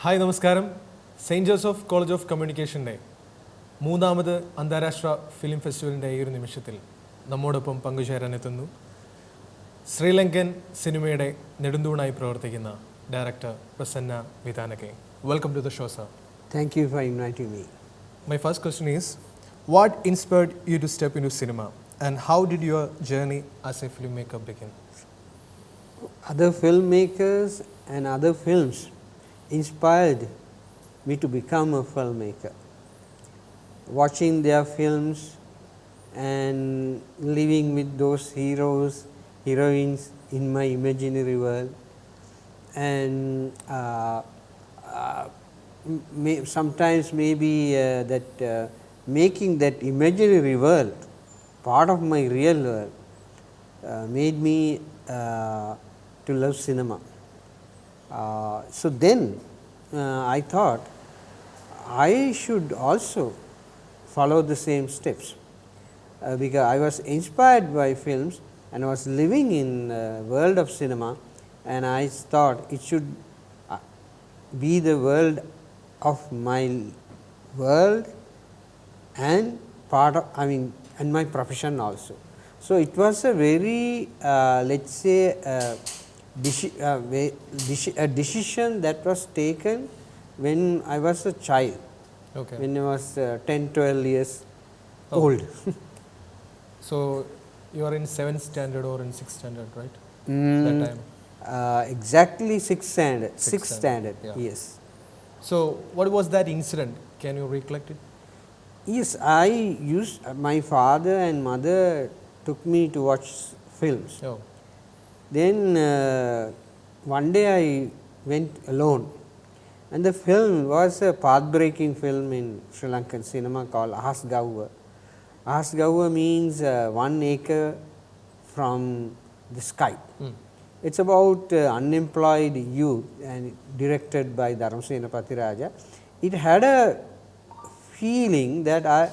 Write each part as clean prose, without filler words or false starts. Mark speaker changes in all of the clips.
Speaker 1: Hi നമസ്കാരം. Saint Joseph college of കമ്മ്യൂണിക്കേഷൻ്റെ മൂന്നാമത് അന്താരാഷ്ട്ര ഫിലിം ഫെസ്റ്റിവലിൻ്റെ ഈ ഒരു നിമിഷത്തിൽ നമ്മോടൊപ്പം പങ്കുചേരാനെത്തുന്നു ശ്രീലങ്കൻ സിനിമയുടെ നെടുന്തൂണായി പ്രവർത്തിക്കുന്ന director Prasanna Vithanage. Welcome to the show sir.
Speaker 2: Thank you for inviting me.
Speaker 1: My first question is, what inspired you to step into cinema and how did your journey as a filmmaker begin?
Speaker 2: Other filmmakers and other films inspired me to become a filmmaker. Watching their films and living with those heroes, heroines in my imaginary world, and sometimes maybe that making that imaginary world part of my real world made me to love cinema. So then I thought I should also follow the same steps because I was inspired by films and I was living in world of cinema, and I thought it should be the world of my world and part of and my profession also. So it was a very let's say a decision that was taken when I was a child.
Speaker 1: Okay.
Speaker 2: When I was 10-12 years old.
Speaker 1: So you are in 7th standard or in 6th standard, right? That time.
Speaker 2: Exactly 6th standard.
Speaker 1: Sixth standard, yeah.
Speaker 2: Yes.
Speaker 1: So what was that incident? Can you recollect it?
Speaker 2: Yes, I used my father and mother took me to watch films.
Speaker 1: Oh.
Speaker 2: Then one day I went alone, and the film was a path-breaking film in Sri Lankan cinema called Ahasgauva. Ahasgauva means 1 acre from the sky. It's about unemployed youth and directed by Dharamsena Pathiraja. It had a feeling that I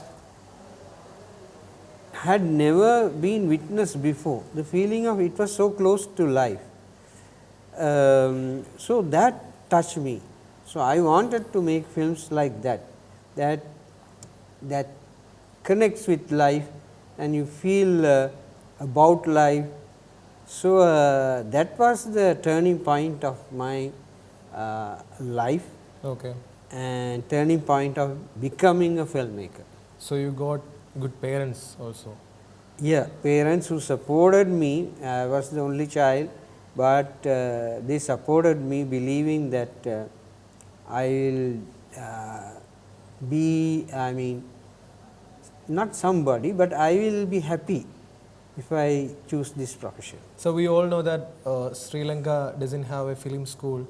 Speaker 2: had never been witnessed before. The feeling of it was so close to life. So that touched me. So I wanted to make films like that connects with life and you feel about life. So that was the turning point of my life.
Speaker 1: Okay.
Speaker 2: And turning point of becoming a filmmaker.
Speaker 1: So you got good parents also.
Speaker 2: Yeah, parents who supported me. I was the only child, but they supported me, believing that I will be, not somebody, but I will be happy if I choose this profession.
Speaker 1: So we all know that Sri Lanka doesn't have a film school.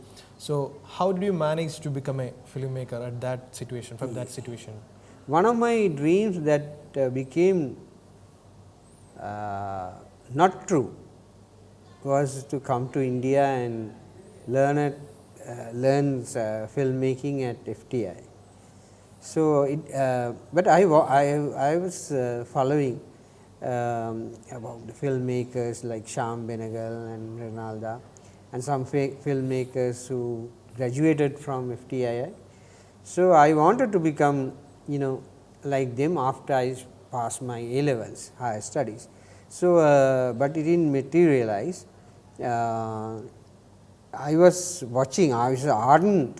Speaker 1: So how did you manage to become a filmmaker at that situation, from that situation?
Speaker 2: One of my dreams that became not true was to come to India and learn filmmaking at FTI. So but I was following about the filmmakers like Shyam Benegal and Ronaldo and some filmmakers who graduated from FTI. So I wanted to become like them after I passed my A-levels, higher studies. So but it didn't materialize. I was an ardent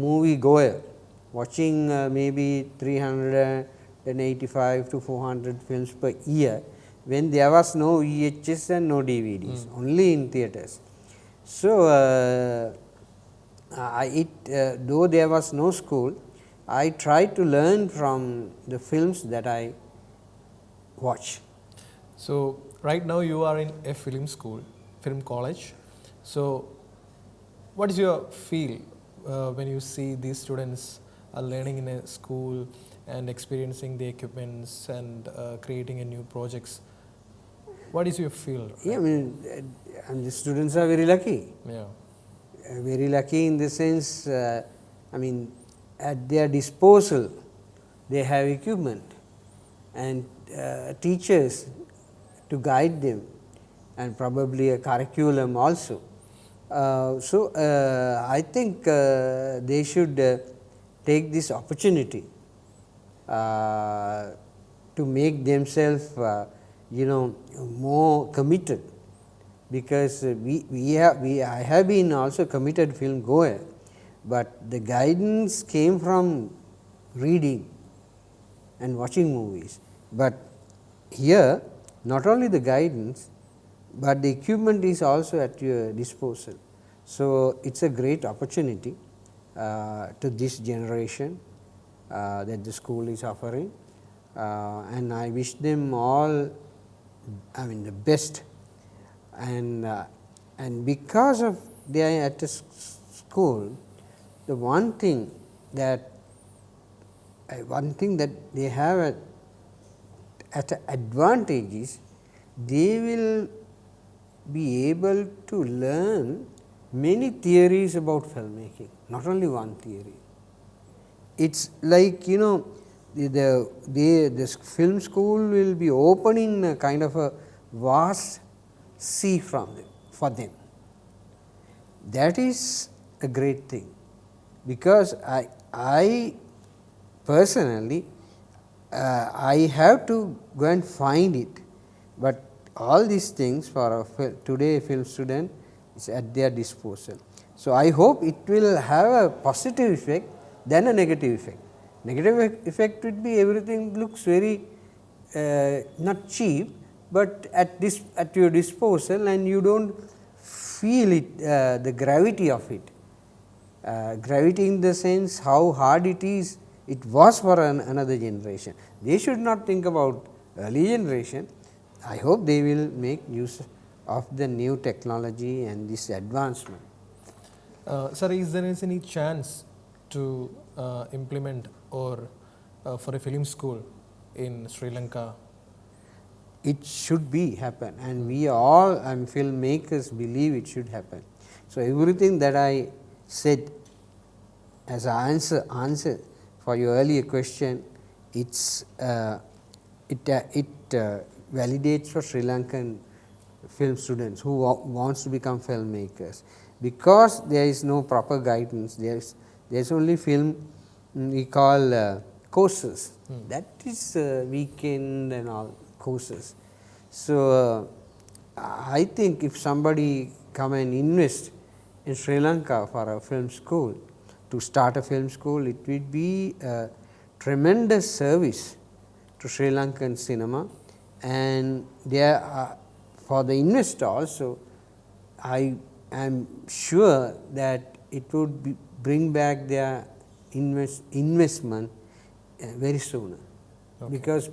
Speaker 2: movie goer, watching maybe 385 to 400 films per year when there was no VHS and no DVDs, only in theatres. So though there was no school, I tried to learn from the films that I watch.
Speaker 1: So right now you are in a film school, film college. So what is your feel when you see these students are learning in a school and experiencing the equipments and creating a new projects? What is your feel?
Speaker 2: Yeah, and the students are very lucky.
Speaker 1: Yeah.
Speaker 2: Very lucky in the sense, at their disposal, they have equipment and teachers to guide them, and probably a curriculum also. I think they should take this opportunity to make themselves more committed, because I have been also committed film goer, but the guidance came from reading and watching movies. But here not only the guidance, but the equipment is also at your disposal. So, it is a great opportunity to this generation that the school is offering, and I wish them all, the best. And because of they are at a school, the one thing that they have at an advantage is they will be able to learn many theories about filmmaking, not only one theory. It is like the film school will be opening a kind of a vast sea for them. That is a great thing, because I personally I have to go and find it, but all these things for today film student is at their disposal. So, I hope it will have a positive effect than a negative effect. Negative effect would be everything looks very not cheap, but at your disposal, and you do not feel it the gravity of it. Gravity in the sense how hard it was for another generation. They should not think about early generation. I hope they will make use of the new technology and this advancement.
Speaker 1: Sir, is there any chance to implement or for a film school in Sri Lanka?
Speaker 2: It should be happen, and we all filmmakers believe it should happen. So, everything that I said as an answer for your earlier question, it validates for Sri Lankan film students who wants to become filmmakers, because there is no proper guidance. There is only film we call courses, that is weekend and all courses. So, I think if somebody come and invest in Sri Lanka for a film school, to start a film school, it would be a tremendous service to Sri Lankan cinema, and there for the investor also, I am sure that it would bring back their investment very sooner, because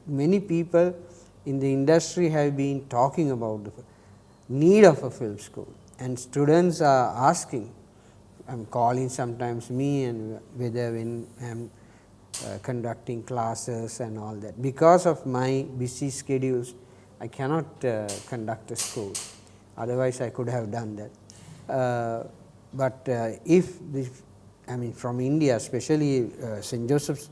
Speaker 2: many people in the industry have been talking about the need of a film school, and students are asking, I am calling sometimes me, and whether when I am conducting classes and all that. Because of my busy schedules, I cannot conduct a school, otherwise I could have done that. But if from India, especially St. Joseph's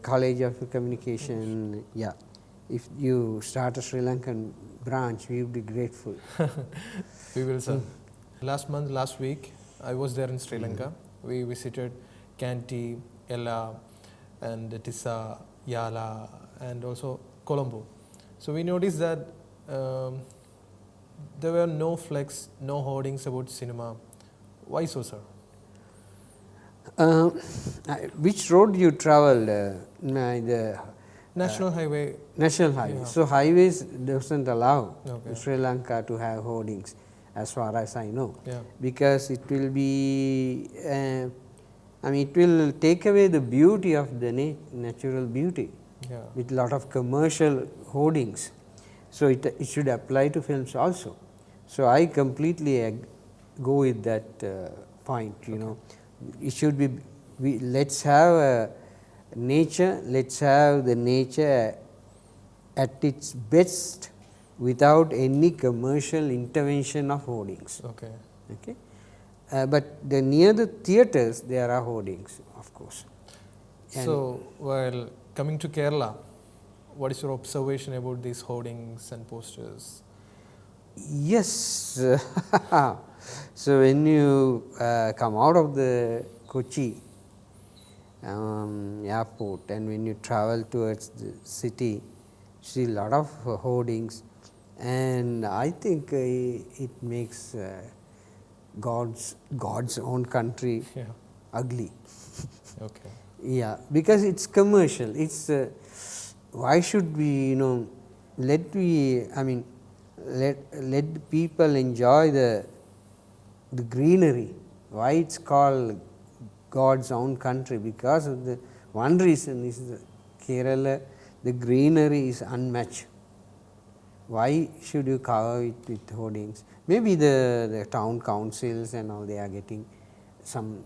Speaker 2: College of Communication, if you start a Sri Lankan branch, we would be grateful.
Speaker 1: We will, sir. Last week, I was there in Sri Lanka. We visited Kanti, Ella, and Tissa, Yala, and also Colombo. So, we noticed that there were no flags, no hoardings about cinema. Why so, sir?
Speaker 2: Which road you traveled? The
Speaker 1: National Highway.
Speaker 2: National Highway. Yeah. So, highways doesn't allow
Speaker 1: Okay.
Speaker 2: Sri Lanka to have hoardings, as far as I know,
Speaker 1: Yeah.
Speaker 2: because it will be it will take away the beauty of the natural beauty, with lot of commercial hoardings. So, it should apply to films also. So, I completely go with that point, it should be, let us have nature, let us have the nature at its best without any commercial intervention of hoardings. Okay. But near the theatres there are hoardings, of course.
Speaker 1: And so, while coming to Kerala, what is your observation about these hoardings and posters?
Speaker 2: Yes. So, when you come out of the Kochi airport and when you travel towards the city, see a lot of hoardings, and I think it makes God's own country
Speaker 1: Yeah.
Speaker 2: ugly.
Speaker 1: Okay.
Speaker 2: Yeah, because it's commercial. It's why should we let people enjoy the greenery. Why it's called God's own country? Because of the one reason is Kerala, the greenery is unmatched. Why should you cover it with hoardings? Maybe the town councils and all, they are getting some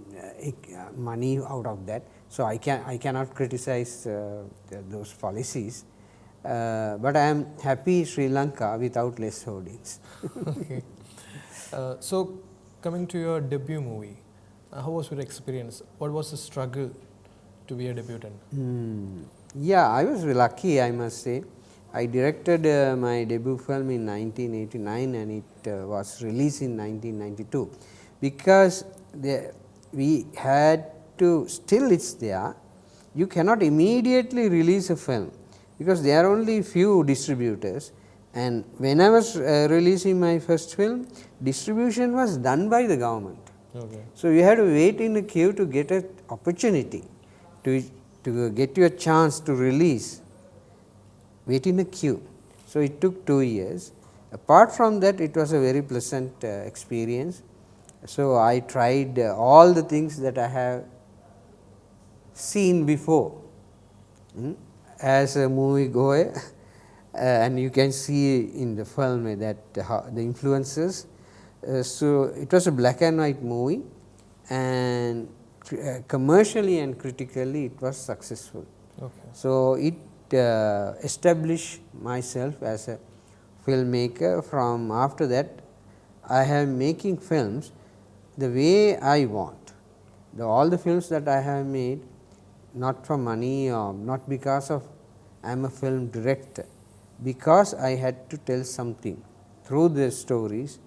Speaker 2: money out of that. So, I cannot criticize those policies, but I am happy Sri Lanka without less hoardings.
Speaker 1: Okay. So, coming to your debut movie, how was your experience? What was the struggle to be a debutant?
Speaker 2: Yeah, I was lucky, I must say. I directed my debut film in 1989 and it was released in 1992, because we had to, still it is there, you cannot immediately release a film, because there are only few distributors, and when I was releasing my first film, distribution was done by the government.
Speaker 1: Okay.
Speaker 2: So, you had to wait in the queue to get an opportunity to get you a chance to release, wait in a queue. So, it took 2 years. Apart from that, it was a very pleasant experience. So, I tried all the things that I have seen before as a movie goer and you can see in the film that the influences. So, it was a black and white movie, and commercially and critically it was successful.
Speaker 1: Okay.
Speaker 2: So, it established myself as a filmmaker. From after that, I have making films the way I want. All the films that I have made, not for money or not because of I am a film director, because I had to tell something through the stories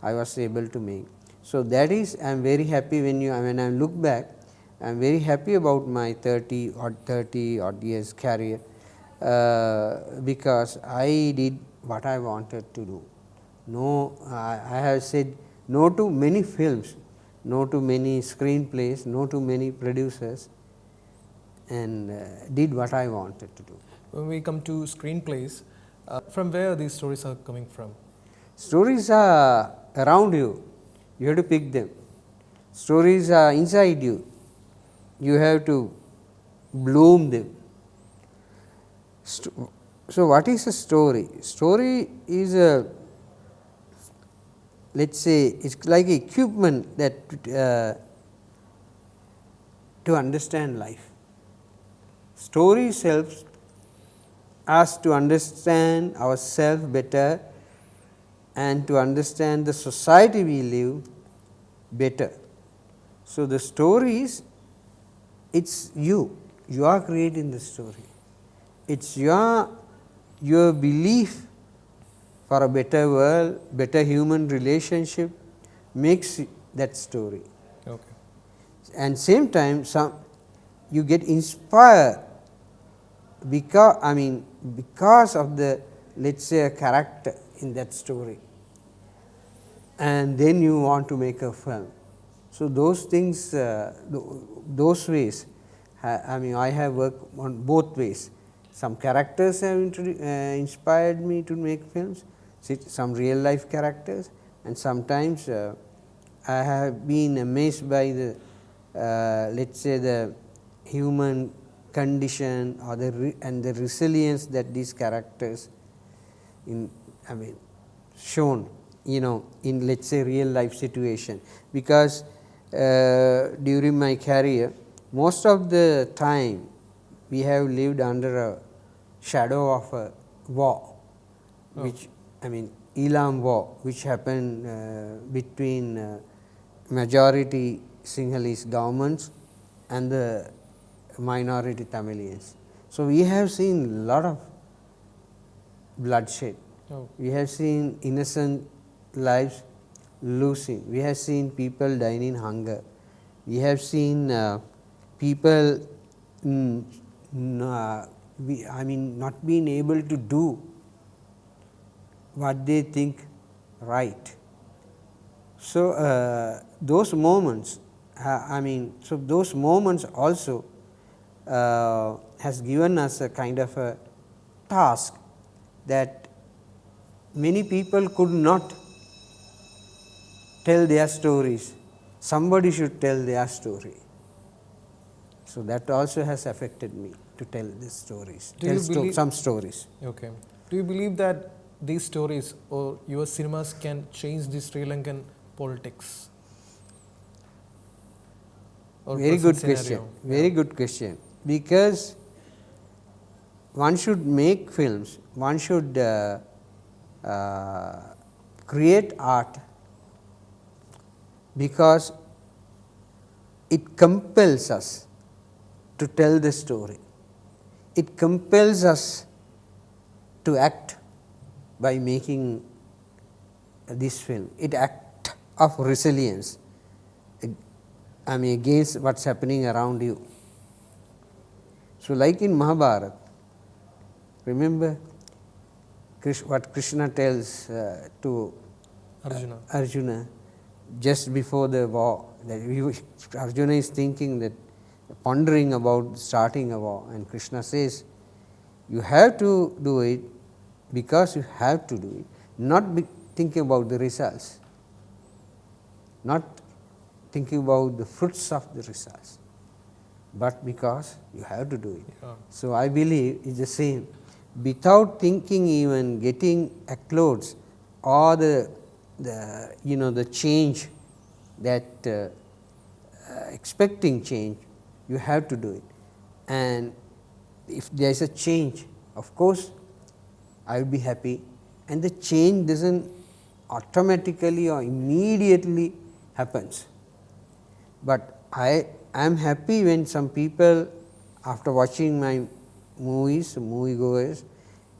Speaker 2: I was able to make. So, that is I am very happy when I look back, I am very happy about my 30 odd years career, because I did what I wanted to do. No, I have said no to many films, no to many screenplays, no to many producers, and did what I wanted to do.
Speaker 1: When we come to screenplays, from where these stories are coming from?
Speaker 2: Stories are around you, you have to pick them. Stories are inside you, you have to bloom them. So, what is a story? Story is a, let us say, it is like equipment that to understand life. Stories helps us to understand ourselves better and to understand the society we live better. So, the stories, it is you are creating the story, it is your belief for a better world, better human relationship makes that story.
Speaker 1: Okay.
Speaker 2: And same time you get inspired because of the, let us say, a character in that story, and then you want to make a film. So, those things, those ways, I have worked on both ways. Some characters have inspired me to make films, some real life characters, and sometimes I have been amazed by the let us say the human condition or the resilience that these characters shown in, let us say, real life situation. Because during my career, most of the time we have lived under a shadow of a war, which Elam war, which happened between majority Sinhalese governments and the minority Tamilians. So, we have seen lot of bloodshed,
Speaker 1: Oh.
Speaker 2: We have seen innocent lives losing. We have seen people dying in hunger. We have seen people, not being able to do what they think right. So, those moments, those moments also has given us a kind of a task that many people could not tell their stories. Somebody should tell their story. So, that also has affected me to tell these stories, some stories.
Speaker 1: Okay. Do you believe that these stories or your cinemas can change the Sri Lankan politics? Or
Speaker 2: Very good
Speaker 1: present
Speaker 2: question.
Speaker 1: scenario?
Speaker 2: Very good question. Because one should make films, one should create art because it compels us to tell the story. It compels us to act by making this film. It act of resilience against what is happening around you. So, like in Mahabharata, remember what Krishna tells to Arjuna just before the war, that Arjuna is thinking that, pondering about starting a war, and Krishna says, you have to do it because you have to do it, not thinking about the results, not thinking about the fruits of the results, but because you have to do it.
Speaker 1: Yeah.
Speaker 2: So, I believe it is the same. Without thinking, even getting accolades or the change that expecting change, you have to do it. And if there is a change, of course, I will be happy, and the change does not automatically or immediately happens. But I am happy when some people, after watching my movies, moviegoers,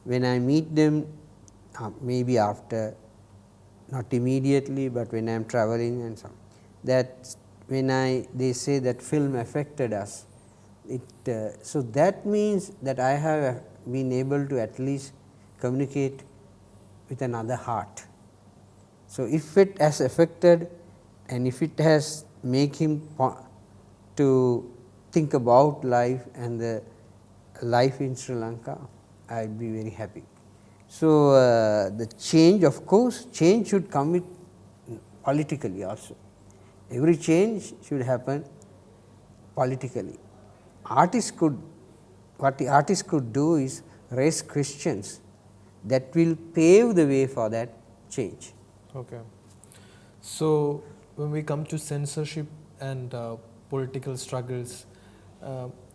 Speaker 2: when I meet them, maybe after, not immediately, but when I am traveling and so on, that when they say that film affected us, so that means that I have been able to at least communicate with another heart. So, if it has affected and if it has make him to think about life and the life in Sri Lanka, I will be very happy. So, the change, of course, change should come with politically also. Every change should happen politically. What the artist could do is raise questions that will pave the way for that change.
Speaker 1: Okay. So, when we come to censorship and political struggles,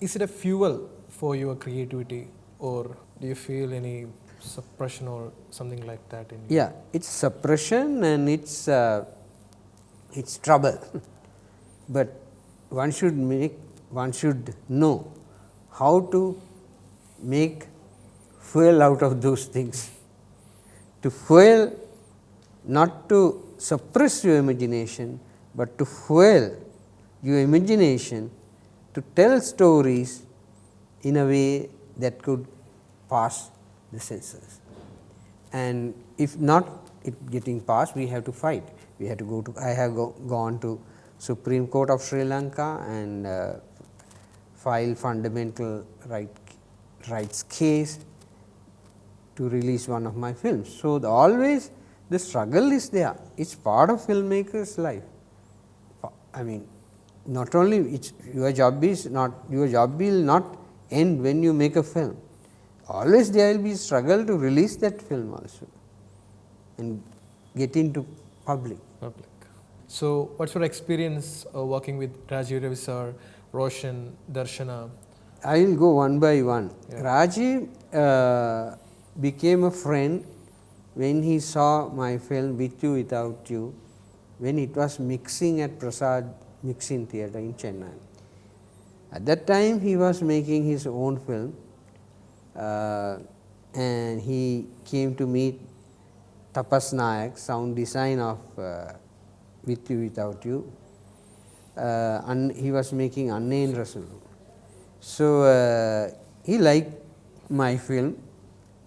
Speaker 1: is it a fuel for your creativity, or do you feel any suppression or something like that in you?
Speaker 2: Yeah, it's suppression and it's trouble, but one should know how to make fuel out of those things. To fuel, not to suppress your imagination, but to fuel your imagination to tell stories in a way that could pass the censors. And if not it getting passed, we have to fight. We have to go to, I have gone to Supreme Court of Sri Lanka and file fundamental rights case to release one of my films. So, always the struggle is there, it is part of filmmakers life. Not only your job will not end when you make a film, always there will be struggle to release that film also and get into public.
Speaker 1: So, what is your experience working with Rajiv Ravi sir, Roshan, Darshana?
Speaker 2: I will go one by one.
Speaker 1: Yeah.
Speaker 2: Rajiv became a friend when he saw my film With You Without You, when it was mixing at Prasad Mixing Theatre in Chennai. At that time he was making his own film and he came to meet Tapas Nayak, sound design of With You Without You, and he was making Annain Rasul. So he liked my film.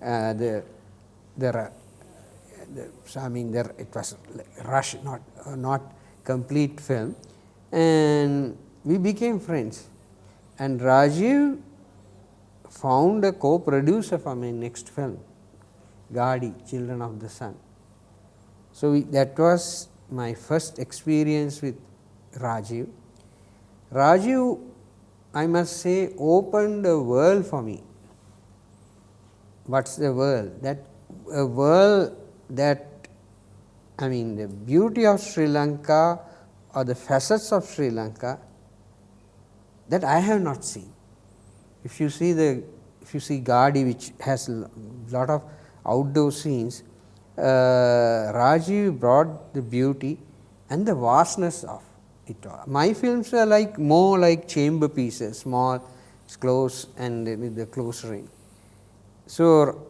Speaker 2: I mean, there it was rush, not complete film, and we became friends. And Rajiv found a co-producer for my next film, Gadi, Children of the Sun. So that was my first experience with Rajiv. Rajiv, I must say, opened a world for me. What's the world? That a world that, I mean, the beauty of Sri Lanka or the facets of Sri Lanka that I have not seen. If you see Gadi, which has a lot of outdoor scenes, Rajiv brought the beauty and the vastness of it all. My films are like more like chamber pieces, small, close, and with the close range. So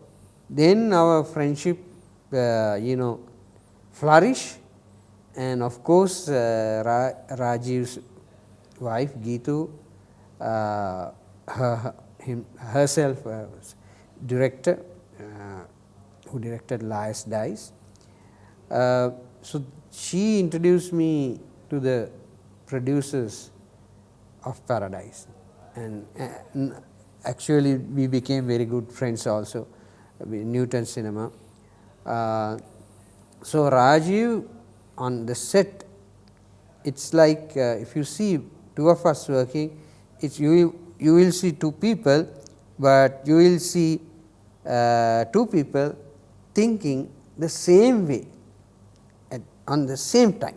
Speaker 2: then our friendship, flourished, and of course Rajiv's wife Geetu, herself was director, who directed Last Dice. So she introduced me to the producers of Paradise, and actually we became very good friends also with Newton Cinema. So Rajiv on the set, it's like if you see two of us working, it's you will see two people, but you will see two people thinking the same way on the same time.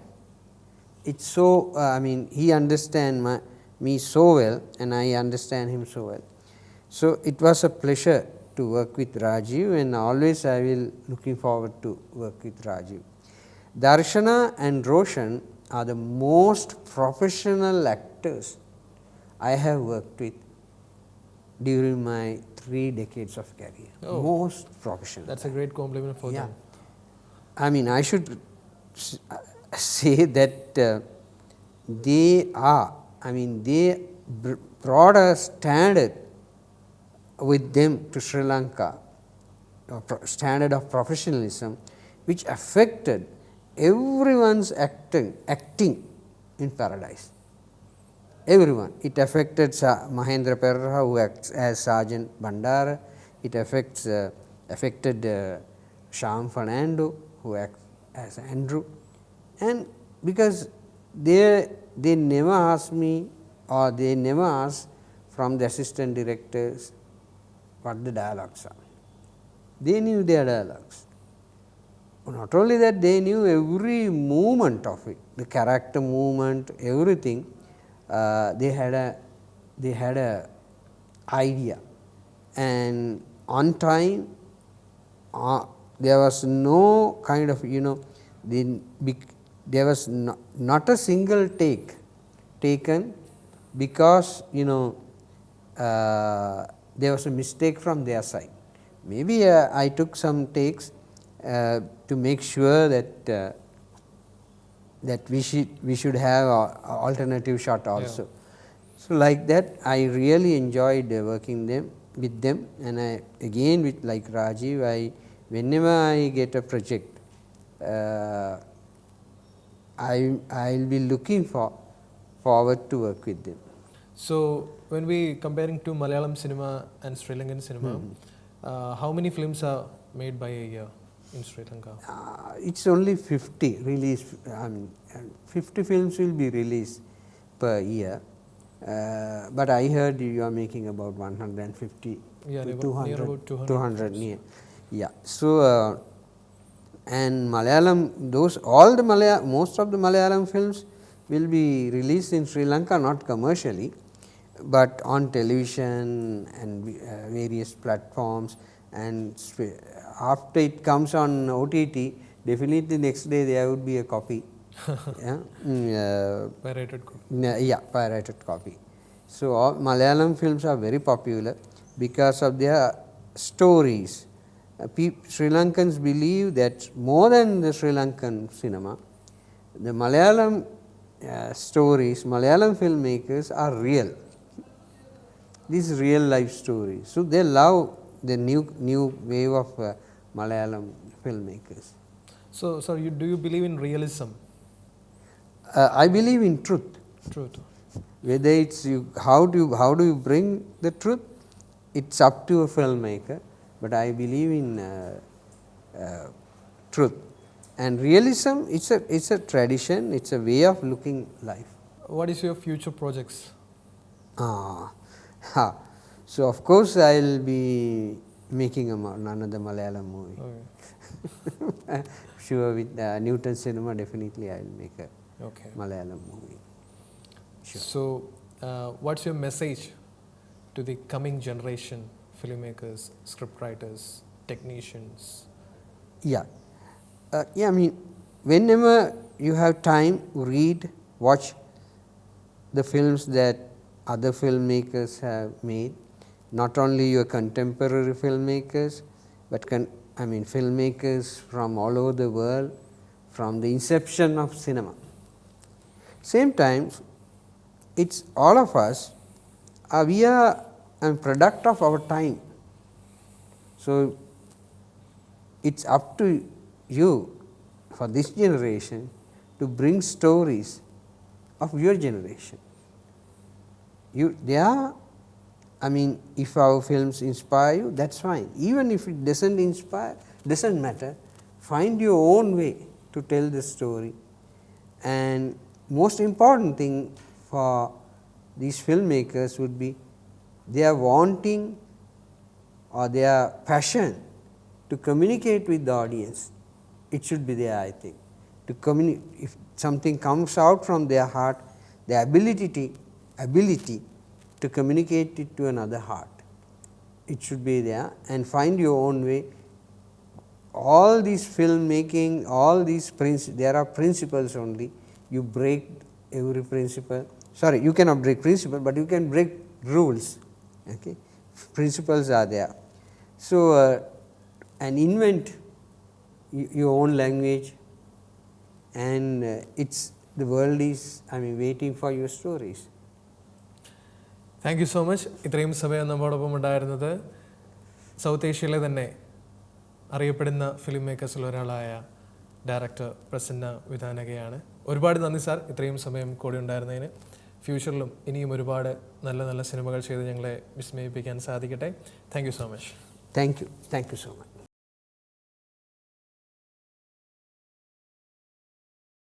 Speaker 2: It's so I mean, he understands me so well, and I understand him so well. So it was a pleasure to work with Rajiv, and always I will looking forward to work with Rajiv. Darshana and Roshan are the most professional actors I have worked with during my 3 decades of career.
Speaker 1: Oh,
Speaker 2: most professional.
Speaker 1: That's a great compliment for them.
Speaker 2: I mean, I should say that they are, I mean, they brought a standard with them to Sri Lanka, standard of professionalism, which affected everyone's acting in Paradise. Everyone. It affected Mahendra Perra, who acts as Sergeant Bandara. It affected Shyam Fernando, who acts as Andrew. And because they never asked me, or they never asked from the assistant directors what the dialogues are. They knew their dialogues. Not only that, they knew every movement of it, the character movement, everything. They had a idea, and on time there was no kind of there was not a single take taken because there was a mistake from their side. Maybe I took some takes to make sure that we should have a alternative shot also. Yeah. So like that, I really enjoyed working with them, and I again with like Rajiv, whenever I get a project, I will be looking forward to work with them.
Speaker 1: So when we comparing to Malayalam cinema and Sri Lankan cinema, how many films are made by a year in Sri Lanka?
Speaker 2: It's only 50 released. I mean, 50 films will be released per year. But I heard you are making about 150 to 200 near. Yeah. So and Malayalam, most of the Malayalam films will be released in Sri Lanka, not commercially, but on television and various platforms, and after it comes on OTT, definitely next day there would be a copy.
Speaker 1: Pirated copy.
Speaker 2: Yeah, pirated copy. So all Malayalam films are very popular because of their stories, Sri Lankans believe that more than the Sri Lankan cinema, the Malayalam stories, Malayalam filmmakers are real. These real life stories. So, they love the new wave of Malayalam filmmakers.
Speaker 1: So, sir, do you believe in realism?
Speaker 2: I believe in truth.
Speaker 1: Truth.
Speaker 2: Whether it's how do you bring the truth, it's up to a filmmaker. But I believe in truth and realism. It's a tradition. It's a way of looking life.
Speaker 1: What is your future projects?
Speaker 2: So of course I will be making another Malayalam movie.
Speaker 1: Okay.
Speaker 2: Sure, with Newton Cinema, definitely I will make a Malayalam movie. Sure.
Speaker 1: So, what's your message to the coming generation, filmmakers, scriptwriters, technicians?
Speaker 2: Yeah. I mean, whenever you have time, read, watch the films that other filmmakers have made, not only your contemporary filmmakers, but filmmakers from all over the world, from the inception of cinema. Same time, it's all of us, we are a product of our time. So, it's up to you for this generation to bring stories of your generation. If our films inspire you, that's fine. Even if it doesn't inspire, doesn't matter. Find your own way to tell the story. And most important thing for these filmmakers would be their wanting or their passion to communicate with the audience. It should be there, I think. If something comes out from their heart, the ability to communicate it to another heart, it should be there, and find your own way. All these filmmaking, all these there are principles only. You break every principle. Sorry, you cannot break principle, but you can break rules. Okay, principles are there. So, and invent your own language, and the world is waiting for your stories.
Speaker 1: Thank you so much. ഇത്രയും സമയം നമ്മോടൊപ്പം ഉണ്ടായിരുന്നത് south ഏഷ്യയിലെ തന്നെ അറിയപ്പെടുന്ന film മേക്കേഴ്സിൽ ഒരാളായ director Prasanna വിധാനകയാണ്. ഒരുപാട് നന്ദി സാർ, ഇത്രയും സമയം കൂടെ ഉണ്ടായിരുന്നതിന്. ഫ്യൂച്ചറിലും ഇനിയും ഒരുപാട് നല്ല നല്ല സിനിമകൾ ചെയ്ത് ഞങ്ങളെ വിസ്മയിപ്പിക്കാൻ സാധിക്കട്ടെ. Thank you so much.
Speaker 2: Thank you so much.